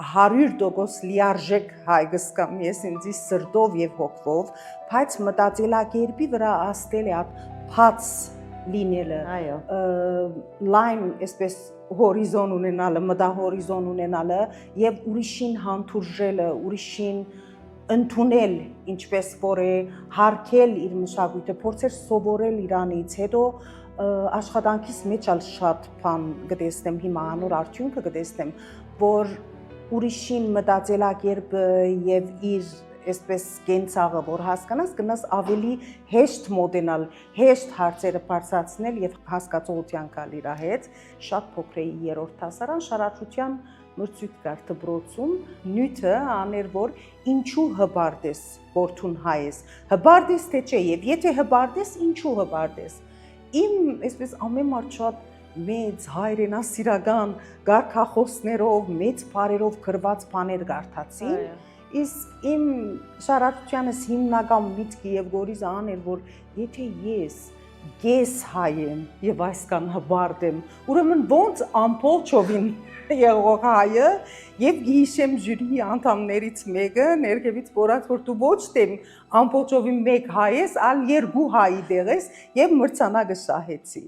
100% լիարժեք հայ գսկամ ես ինձի սրտով եւ հոգով, բայց մտածելակերպի վրա աստել է այդ փած լինելը, լայն այսպես հորիզոն ունենալը, մտահորիզոն ունենալը եւ ուրիշին հանդուրժելը, ուրիշին ընդունել, ինչպես որ է հարգել իր մշակույթը, փորձել սովորել իրանից, հետո աշխատանքից մեջ ալ շատ բան գտեսնեմ, հիմա անոր արդյունքը գտեսնեմ, որ ուրիշին մտածելակերպը եւ իր այսպես կենցաղը որ հասկանաս գնաս ավելի հեշտ մոտենալ, հեշտ հարցերը բարձրացնել եւ հասկացողության գալ իր հետ, շատ փոքր էի երրորդ դասարան շարաչության մրցույթ կար դպրոցում, նյութը աներ որ ինչու հբարդես որթուն հայես, հբարդես թե չէ եւ եթե հբարդես ինչու հբարդես, իմ այսպես ամեն մարդ շատ մեծ հայրենասիրական գարքախոսներով, մեծ բարերով գրված բաներ կարդացի, իսկ իմ շարաչությանս հիմնական միտքը եւ գորիզան էր, որ եթե ես գես հայ եմ եւ այսքան հբարդ եմ, ուրեմն ոնց ամբողջովին եղող հայը եւ գիշեմ ժյուրիի անդամներից մեկը ներքևից որած որ դու ոչ թե ամբողջովին մեկ հայ ես, այլ երկու հայի դեղ ես եւ մրցանակը շահեցի